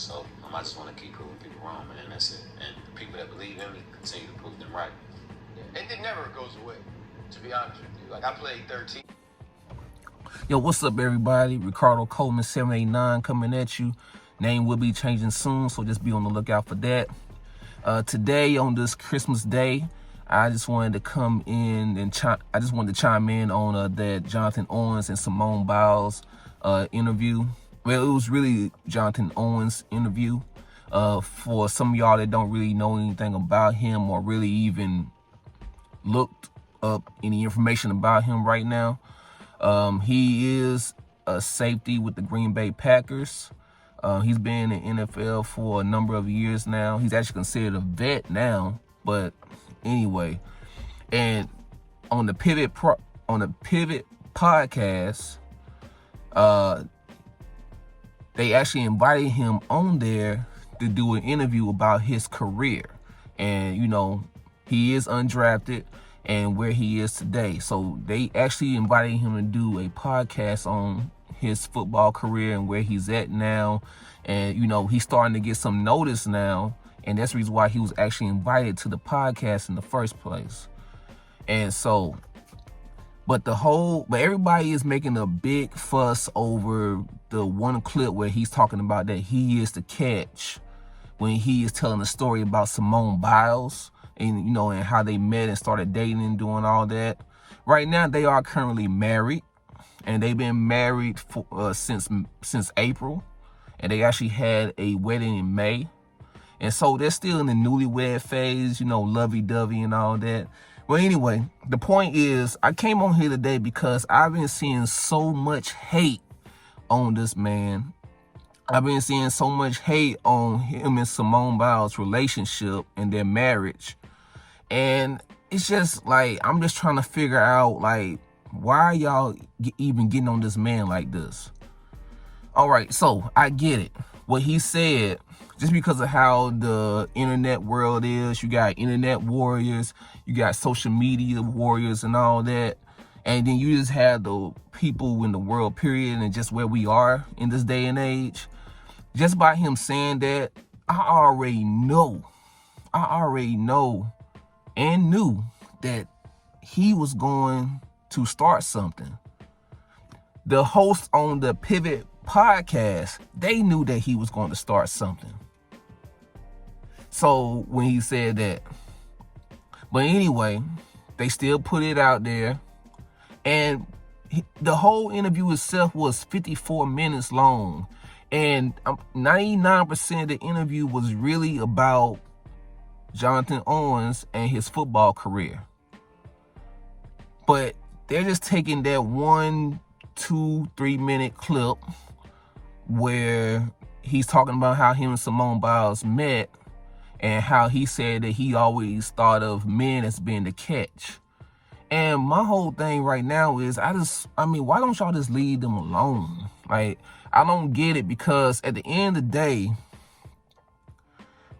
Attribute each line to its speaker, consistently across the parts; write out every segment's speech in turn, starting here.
Speaker 1: So I just want to keep proving people wrong, man. That's it. And the people that believe in me continue to prove them right.
Speaker 2: Yeah. And it never goes away, to be honest with you. Like, I played 13.
Speaker 3: Yo, what's up, everybody? Ricardo Coleman 789 coming at you. Name will be changing soon, so just be on the lookout for that. Today, on this Christmas Day, I just wanted to come in and chime in on that Jonathan Owens and Simone Biles interview. Well, it was really Jonathan Owens interview. For some of y'all that don't really know anything about him or really even looked up any information about him right now, he is a safety with the Green Bay Packers. He's been in the NFL for a number of years now. He's actually considered a vet now, but anyway. And on the Pivot podcast, they actually invited him on there to do an interview about his career. And, you know, he is undrafted and where he is today. So they actually invited him to do a podcast on his football career and where he's at now. And, you know, he's starting to get some notice now. And that's the reason why he was actually invited to the podcast in the first place. And so, but everybody is making a big fuss over the one clip where he's talking about that he is the catch when he is telling a story about Simone Biles and, you know, and how they met and started dating and doing all that. Right now, they are currently married, and they've been married for, since April, and they actually had a wedding in May. And so they're still in the newlywed phase, you know, lovey-dovey and all that. Well, anyway, the point is, I came on here today because I've been seeing so much hate on this man. I've been seeing so much hate on him and Simone Biles' relationship and their marriage. And it's just like, I'm just trying to figure out, like, why are y'all even getting on this man like this? All right, so I get it. What he said, just because of how the internet world is, you got internet warriors, you got social media warriors and all that. And then you just have the people in the world, period, and just where we are in this day and age. Just by him saying that, I already know and knew that he was going to start something. The host on the Pivot podcast, they knew that he was going to start something. So when he said that, but anyway, they still put it out there. And the whole interview itself was 54 minutes long. And 99% of the interview was really about Jonathan Owens and his football career. But they're just taking that 1, 2, 3 minute clip where he's talking about how him and Simone Biles met and how he said that he always thought of men as being the catch. And my whole thing right now is, why don't y'all just leave them alone? Like, I don't get it, because at the end of the day,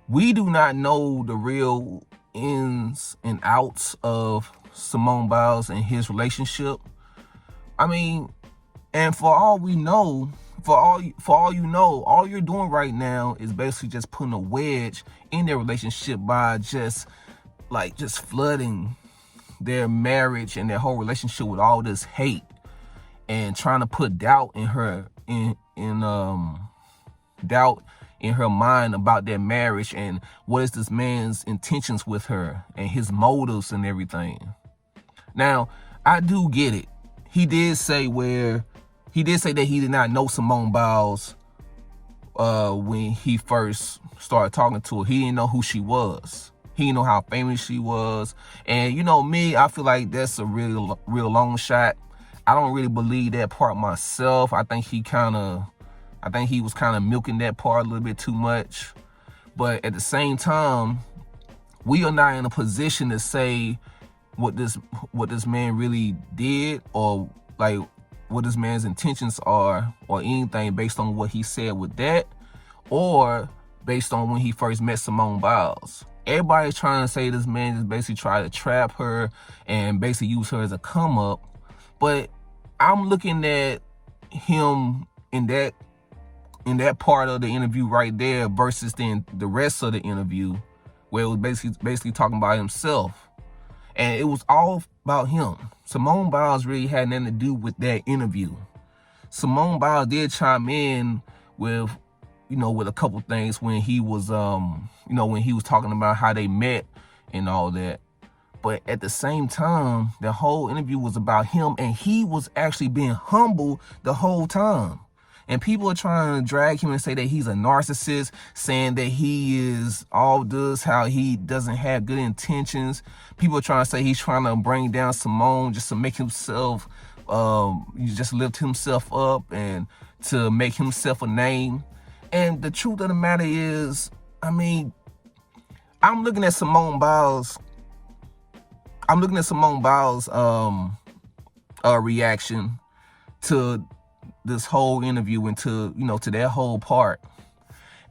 Speaker 3: we do not know the real ins and outs of Simone Biles and his relationship. I mean, and for all we know, for all you know, all you're doing right now is basically just putting a wedge in their relationship by just flooding their marriage and their whole relationship with all this hate and trying to put doubt in her doubt in her mind about their marriage and what is this man's intentions with her and his motives and everything. Now, I do get it. He did say that he did not know Simone Biles when he first started talking to her. He didn't know who she was. He didn't know how famous she was. And you know me, I feel like that's a real long shot. I don't really believe that part myself. I think he was kind of milking that part a little bit too much. But at the same time, we are not in a position to say what this man really did, or like what this man's intentions are, or anything based on what he said with that, or based on when he first met Simone Biles. Everybody's trying to say this man just basically tried to trap her and basically use her as a come up. But I'm looking at him in in that part of the interview right there versus then the rest of the interview, where it was basically talking about himself. And it was all about him. Simone Biles really had nothing to do with that interview. Simone Biles did chime in with, with a couple things when he was, when he was talking about how they met and all that. But at the same time, the whole interview was about him, and he was actually being humble the whole time. And people are trying to drag him and say that he's a narcissist, saying that he is all this, how he doesn't have good intentions. People are trying to say he's trying to bring down Simone just to make himself, just lift himself up and to make himself a name. And the truth of the matter is, I'm looking at Simone Biles. Reaction to this whole interview and to that whole part.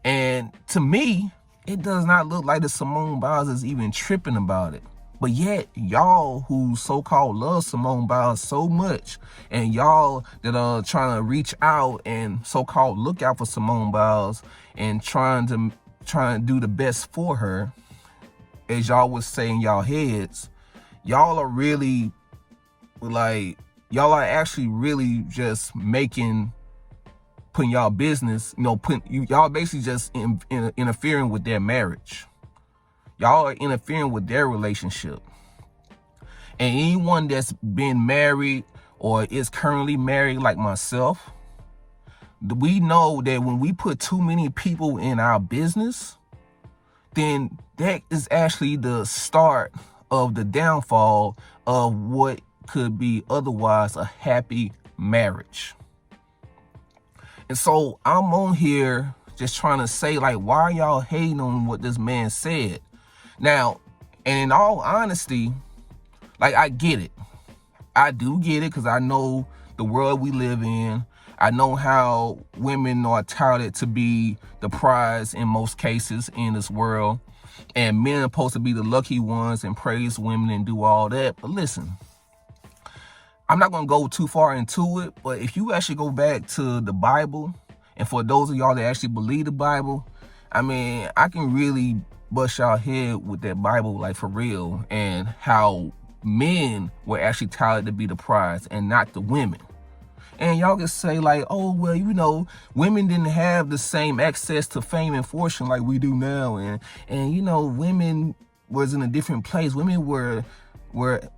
Speaker 3: And to me, it does not look like the Simone Biles is even tripping about it. But yet, y'all who so-called love Simone Biles so much, and y'all that are trying to reach out and so-called look out for Simone Biles and trying to do the best for her, as y'all would say in y'all heads, y'all are actually really just putting y'all business, y'all basically just interfering with their marriage. Y'all are interfering with their relationship. And anyone that's been married or is currently married like myself, we know that when we put too many people in our business, then that is actually the start of the downfall of what could be otherwise a happy marriage. And so I'm on here just trying to say, why are y'all hating on what this man said? Now, and in all honesty, I get it. I do get it because I know the world we live in. I know how women are touted to be the prize in most cases in this world. And men are supposed to be the lucky ones and praise women and do all that. But listen, I'm not going to go too far into it. But if you actually go back to the Bible, and for those of y'all that actually believe the Bible, I can really bust y'all head with that Bible, for real, and how men were actually touted to be the prize and not the women. And y'all can say oh, well, women didn't have the same access to fame and fortune like we do now. And women was in a different place. Women were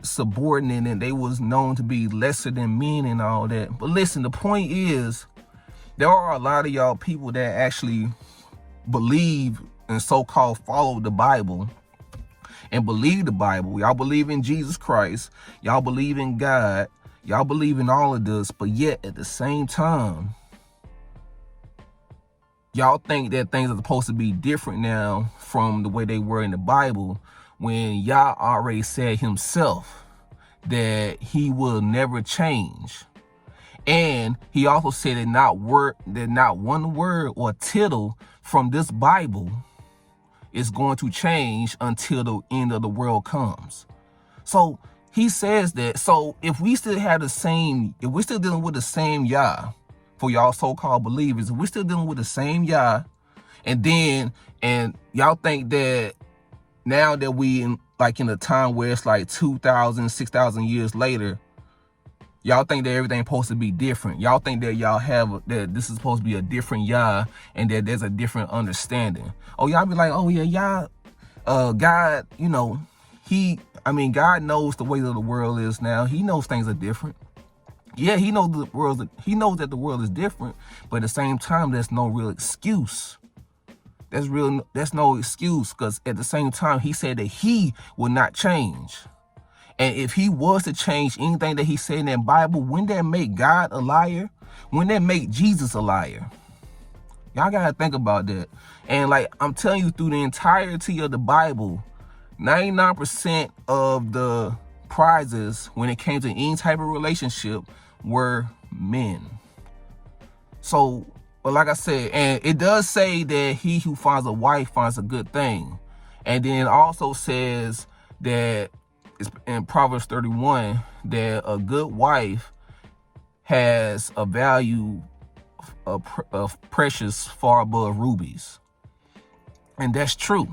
Speaker 3: subordinate and they was known to be lesser than men and all that. But listen, the point is, there are a lot of y'all people that actually believe and so-called follow the Bible and believe the Bible. Y'all believe in Jesus Christ. Y'all believe in God. Y'all believe in all of this, but yet at the same time, y'all think that things are supposed to be different now from the way they were in the Bible, when Yah already said himself that he will never change. And he also said that not one word or tittle from this Bible is going to change until the end of the world comes. So he says that. So if we still have if we're still dealing with the same Yah, for y'all so-called believers, if we're still dealing with the same Yah, and y'all think that now that we in a time where it's 2,000, 6,000 years later, y'all think that everything's supposed to be different. Y'all think that that this is supposed to be a different Yah and that there's a different understanding. Oh, y'all be like, oh yeah, Yah, God, God knows the way that the world is now. He knows things are different. Yeah, he knows that the world is different, but at the same time, there's no real excuse. That's no excuse, because at the same time, he said that he will not change. And if he was to change anything that he said in that Bible, wouldn't that make God a liar? Wouldn't that make Jesus a liar? Y'all gotta think about that. And I'm telling you, through the entirety of the Bible, 99% of the prizes when it came to any type of relationship were men. So, but like I said, and it does say that he who finds a wife finds a good thing. And then it also says that it's in Proverbs 31 that a good wife has a value precious far above rubies. And that's true.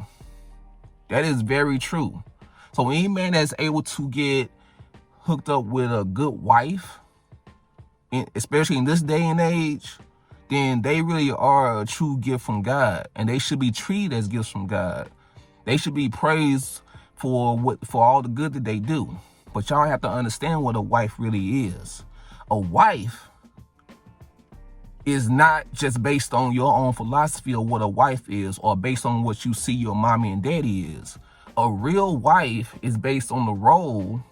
Speaker 3: That is very true. So any man that's able to get hooked up with a good wife, especially in this day and age, then they really are a true gift from God, and they should be treated as gifts from God. They should be praised for all the good that they do. But y'all have to understand what a wife really is. A wife is not just based on your own philosophy of what a wife is, or based on what you see your mommy and daddy is. A real wife is based on the role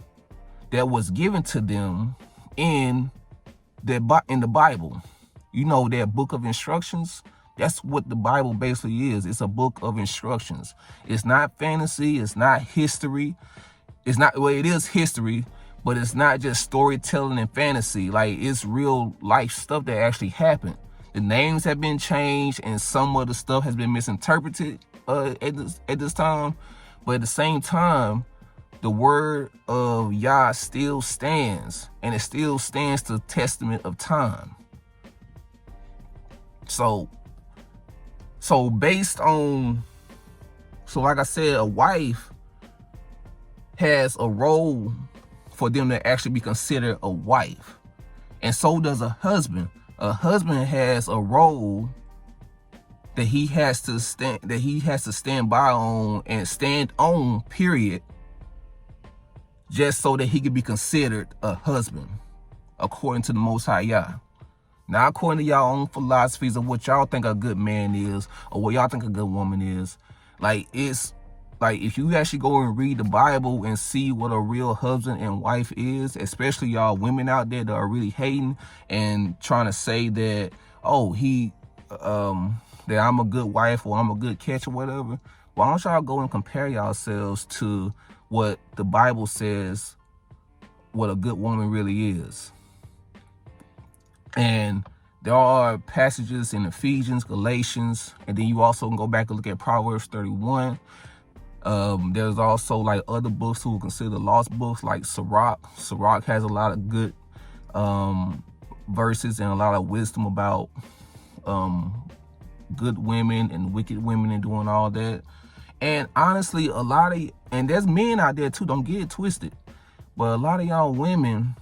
Speaker 3: that was given to them in the Bible. You know, that book of instructions. That's what the Bible basically is. It's a book of instructions. It's not fantasy. It's not history. It's not, well, it is history, but it's not just storytelling and fantasy. Like, it's real life stuff that actually happened. The names have been changed, and some of the stuff has been misinterpreted at this time. But at the same time, the word of Yah still stands, and it still stands the testament of time. So based on, like I said, a wife has a role for them to actually be considered a wife. And so does a husband. A husband has a role that he has to stand by on and stand on, period, just so that he can be considered a husband, according to the Most High Yah. Not according to y'all own philosophies of what y'all think a good man is, or what y'all think a good woman is. Like, it's like, if you actually go and read the Bible and see what a real husband and wife is, especially y'all women out there that are really hating and trying to say that, oh, that I'm a good wife or I'm a good catch or whatever. Why don't y'all go and compare yourselves to what the Bible says what a good woman really is? And there are passages in Ephesians, Galatians, and then you also can go back and look at Proverbs 31. There's also like other books who are considered lost books, like Sirach. Sirach has a lot of good verses and a lot of wisdom about good women and wicked women and doing all that. And honestly, and there's men out there too, don't get it twisted, but a lot of y'all women,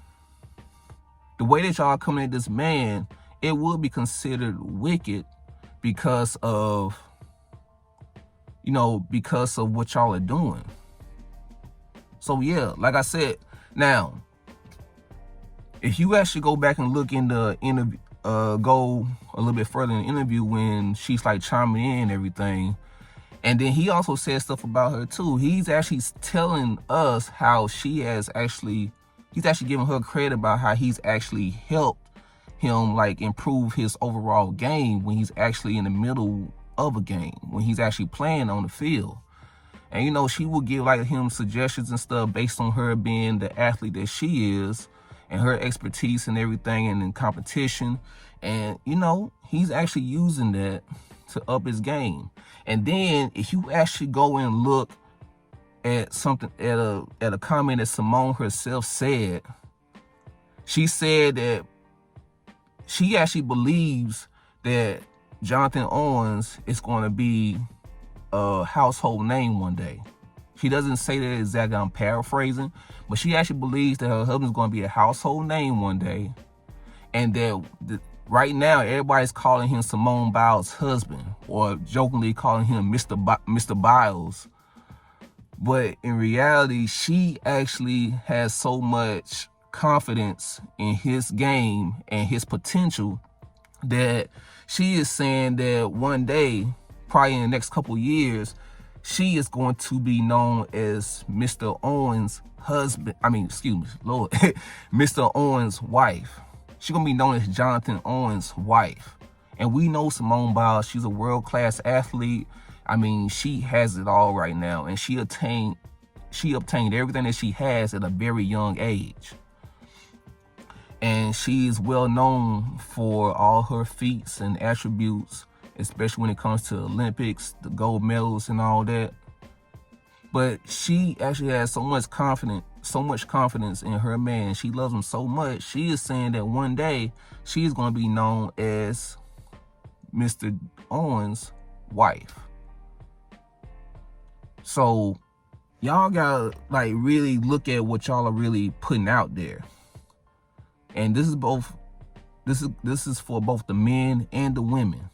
Speaker 3: the way that y'all coming at this man, it would be considered wicked because of what y'all are doing. So yeah, like I said, now, if you actually go back and look in the interview, go a little bit further in the interview when she's like chiming in and everything, and then he also said stuff about her too. He's actually telling us how he's actually giving her credit about how he's actually helped him like improve his overall game when he's actually in the middle of a game, when he's actually playing on the field. And she will give like him suggestions and stuff based on her being the athlete that she is and her expertise and everything and in competition. And he's actually using that to up his game. And then if you actually go and look at something, at a comment that Simone herself said, she said that she actually believes that Jonathan Owens is going to be a household name one day. She doesn't say that exactly, I'm paraphrasing, but she actually believes that her husband's going to be a household name one day, and that right now everybody's calling him Simone Biles' husband, or jokingly calling him Mr. Biles. But in reality, she actually has so much confidence in his game and his potential that she is saying that one day, probably in the next couple years, she is going to be known as Mr. Owens' husband. Mr. Owens' wife. She's going to be known as Jonathan Owens' wife. And we know Simone Biles, she's a world-class athlete. She has it all right now. And she obtained everything that she has at a very young age. And she is well known for all her feats and attributes, especially when it comes to Olympics, the gold medals and all that. But she actually has so much confidence so much confidence in her man. She loves him so much. She is saying that one day she's going to be known as Mr. Owens' wife. So y'all gotta like really look at what y'all are really putting out there. And this is for both the men and the women.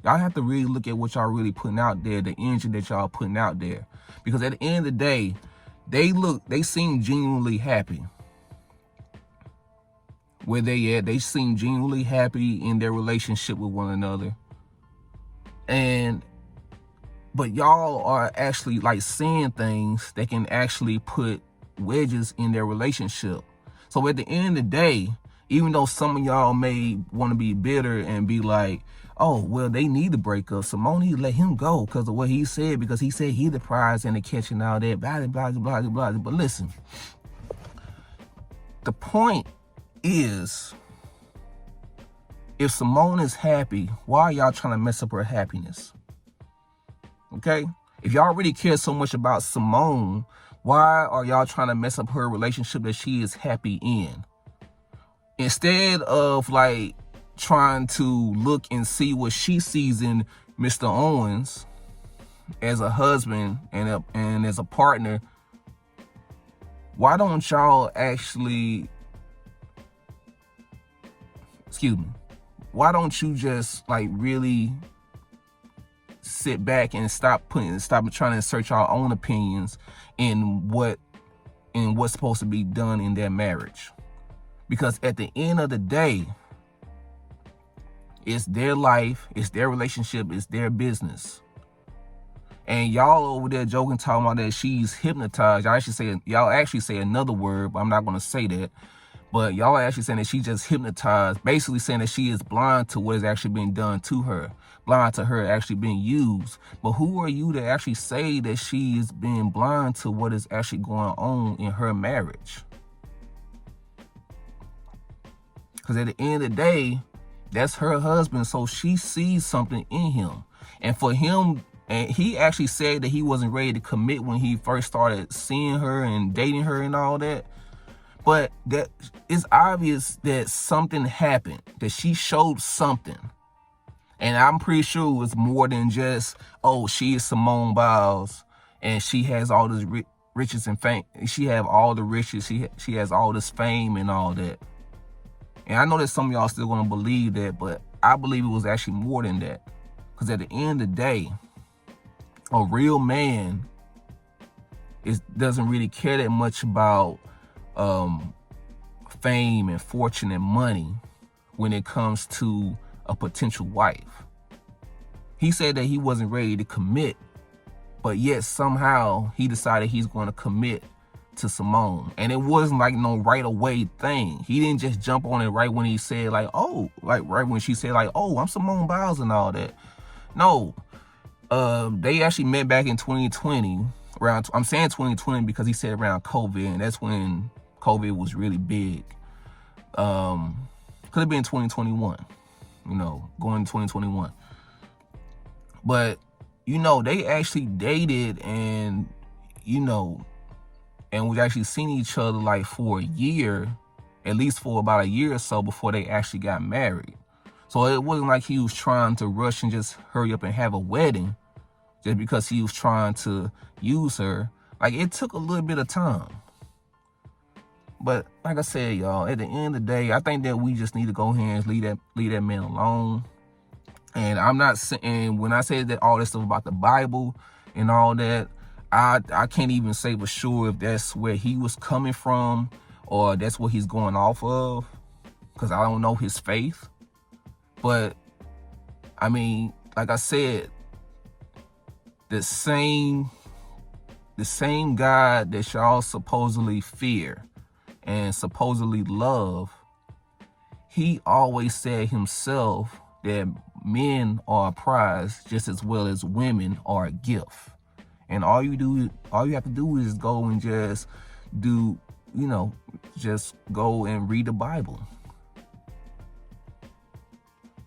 Speaker 3: Y'all have to really look at what y'all really putting out there, the energy that y'all putting out there. Because at the end of the day, they seem genuinely happy. Where they at, they seem genuinely happy in their relationship with one another. But y'all are actually like saying things that can actually put wedges in their relationship. So at the end of the day, even though some of y'all may want to be bitter and be like, oh, well, they need to break up. Simone need to let him go because of what he said, because he said he the prize in the catch and all that, blah, blah, blah, blah, blah. But listen, the point is, if Simone is happy, why are y'all trying to mess up her happiness? Okay? If y'all really care so much about Simone, why are y'all trying to mess up her relationship that she is happy in? Instead of like trying to look and see what she sees in Mr. Owens as a husband and as a partner, why don't y'all actually, why don't you just like really sit back and stop trying to insert your own opinions in what's supposed to be done in their marriage? Because at the end of the day, it's their life, it's their relationship, it's their business. And y'all over there joking, talking about that she's hypnotized. Y'all actually say another word, but I'm not going to say that. But y'all are actually saying that she just hypnotized, basically saying that she is blind to what is actually being done to her, blind to her actually being used. But who are you to actually say that she is being blind to what is actually going on in her marriage? Because at the end of the day, that's her husband, so she sees something in him. And for him, and he actually said that he wasn't ready to commit when he first started seeing her and dating her and all that. But that it's obvious that something happened, that she showed something. And I'm pretty sure it was more than just, oh, she is Simone Biles and she has all this riches and fame. She have all the riches. She has all this fame and all that. And I know that some of y'all still going to believe that, but I believe it was actually more than that. Because at the end of the day, a real man doesn't really care that much about fame and fortune and money when it comes to a potential wife. He said that he wasn't ready to commit, but yet somehow he decided he's going to commit to Simone. And it wasn't like no right away thing. He didn't just jump on it right when he said like, oh, like right when she said like, oh, I'm Simone Biles and all that. No, they actually met back in 2020 around, I'm saying 2020 because he said around COVID, and that's when COVID was really big. Could have been 2021, going to 2021. But, they actually dated and, and we've actually seen each other like for a year, at least for about a year or so before they actually got married. So it wasn't like he was trying to rush and just hurry up and have a wedding just because he was trying to use her. Like, it took a little bit of time. But like I said, y'all, at the end of the day, I think that we just need to go ahead and leave that man alone. And I'm not saying, when I say that all this stuff about the Bible and all that, I can't even say for sure if that's where he was coming from or that's what he's going off of, because I don't know his faith. But I mean, like I said, the same God that y'all supposedly fear and supposedly love, he always said himself that men are a prize just as well as women are a gift. And all you have to do is go and just just go and read the Bible.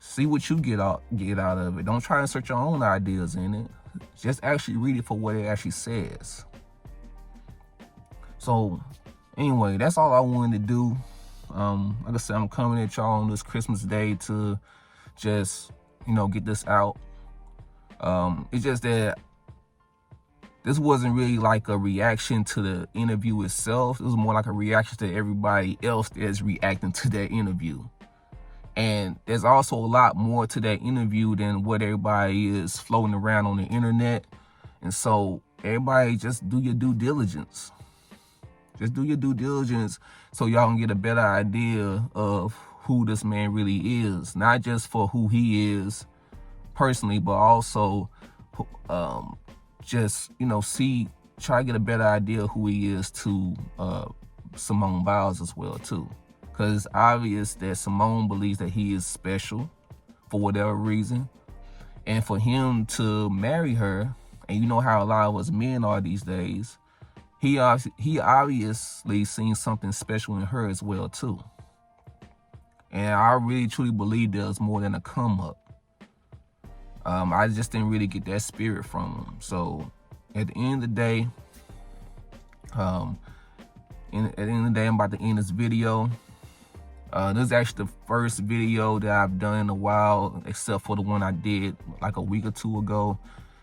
Speaker 3: See what you get out of it. Don't try to insert your own ideas in it. Just actually read it for what it actually says. So Anyway, that's all I wanted to do. Like I said, I'm coming at y'all on this Christmas Day to just, get this out. It's just that this wasn't really like a reaction to the interview itself. It was more like a reaction to everybody else that's reacting to that interview. And there's also a lot more to that interview than what everybody is floating around on the internet. And so everybody just do your due diligence. Just do your due diligence so y'all can get a better idea of who this man really is. Not just for who he is personally, but also just, try to get a better idea of who he is to Simone Biles as well, too. Because it's obvious that Simone believes that he is special for whatever reason. And for him to marry her, and you know how a lot of us men are these days, he obviously seen something special in her as well, too. And I really, truly believe there's more than a come up. I just didn't really get that spirit from him. So at the end of the day, I'm about to end this video. This is actually the first video that I've done in a while, except for the one I did like a week or two ago.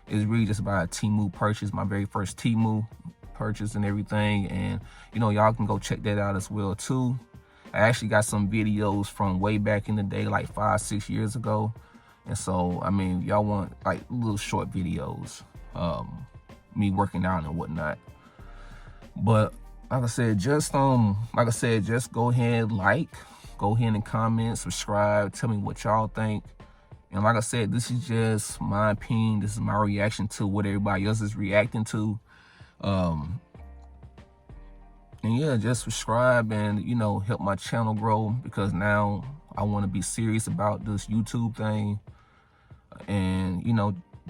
Speaker 3: It's really just about a Temu purchase, my very first Temu purchase and everything. And, y'all can go check that out as well, too. I actually got some videos from way back in the day, like 5-6 years ago. And so, I mean, y'all want like little short videos, me working out and whatnot. But like I said, just go ahead, go ahead and comment, subscribe, tell me what y'all think. And like I said, this is just my opinion. This is my reaction to what everybody else is reacting to. And yeah, just subscribe and, help my channel grow, because now I want to be serious about this YouTube thing and,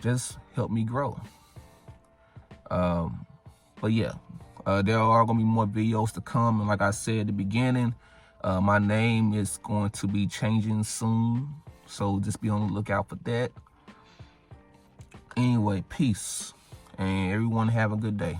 Speaker 3: just help me grow. But yeah, there are going to be more videos to come. And like I said at the beginning, my name is going to be changing soon. So just be on the lookout for that. Anyway, peace. And everyone have a good day.